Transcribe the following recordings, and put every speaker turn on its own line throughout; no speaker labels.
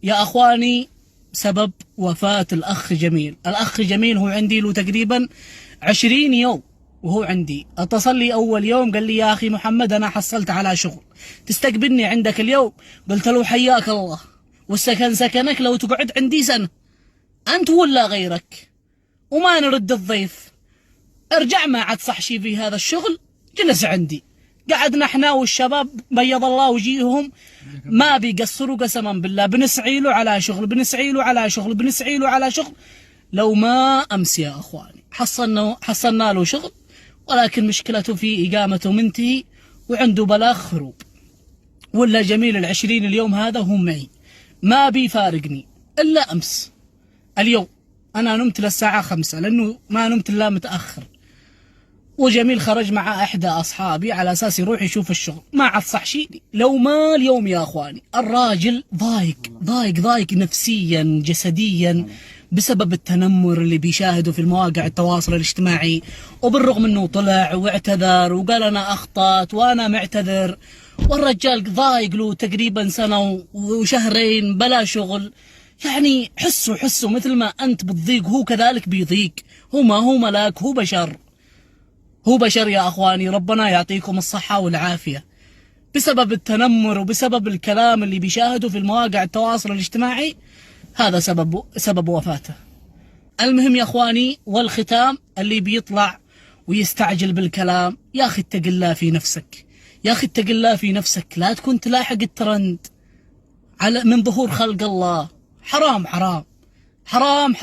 يا أخواني سبب وفاة الأخ جميل. الأخ جميل هو عندي له تقريبا 20 يوم وهو عندي. اتصل لي أول يوم قال لي يا أخي محمد أنا حصلت على شغل تستقبلني عندك اليوم. قلت له حياك الله، والسكن سكنك لو تقعد عندي سنة أنت ولا غيرك، وما نرد الضيف. ارجع ما عاد صح شي في هذا الشغل. جلس عندي قعدنا احنا والشباب بيض الله وجيههم ما بيقصروا قسما بالله، بنسعي له على شغل، بنسعي له على شغل، بنسعي له على شغل. لو ما امس يا اخواني حصلنا له شغل، ولكن مشكلته في اقامته منتهي وعنده بلاغ خروب. ولا جميل ال20 اليوم هذا وهم معي ما بيفارقني الا امس. اليوم انا نمت للساعة 5 لانه ما نمت الا متأخر، وجميل خرج مع احدى اصحابي على اساس يروح يشوف الشغل. ما عاد صح شيء. لو ما اليوم يا اخواني الراجل ضايق نفسيا جسديا بسبب التنمر اللي بيشاهده في المواقع التواصل الاجتماعي. وبالرغم انه طلع واعتذر وقال انا اخطأت وانا معتذر، والرجال ضايق له تقريبا سنة وشهرين بلا شغل. يعني حسوا مثل ما انت بتضيق هو كذلك بيضيق. هو ملاك، هو بشر يا أخواني. ربنا يعطيكم الصحة والعافية. بسبب التنمر وبسبب الكلام اللي بيشاهده في المواقع التواصل الاجتماعي، هذا سبب وفاته. المهم يا أخواني، والختام اللي بيطلع ويستعجل بالكلام، يا أخي اتق الله في نفسك، يا أخي اتق الله في نفسك. لا تكون تلاحق الترند من ظهور خلق الله. حرام.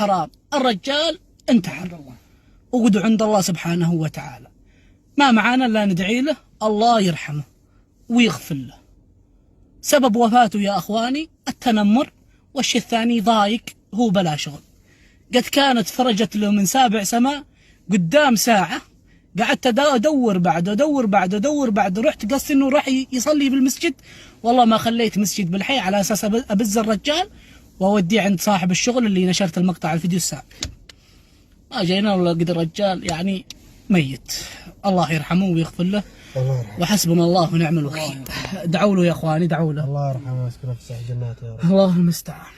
الرجال انتحر وقدوا عند الله سبحانه وتعالى. ما معانا الا ندعي له الله يرحمه ويغفر له. سبب وفاته يا اخواني التنمر، والشيء الثاني ضايق هو بلا شغل. قد كانت فرجت له من 7 سماء قدام ساعة، قعدت ادور بعده رحت قصدي انه راح يصلي بالمسجد، والله ما خليت مسجد بالحي على اساس ابز الرجال واوديه عند صاحب الشغل اللي نشرت المقطع الفيديو السابق. ما جينا ولا قد الرجال يعني ميت. الله يرحمه ويغفر له، وحسبنا الله ونعم الوكيل. دعوا له يا اخواني، دعوا له.
الله يرحمه ويسكنه في جناته يا رب.
الله المستعان.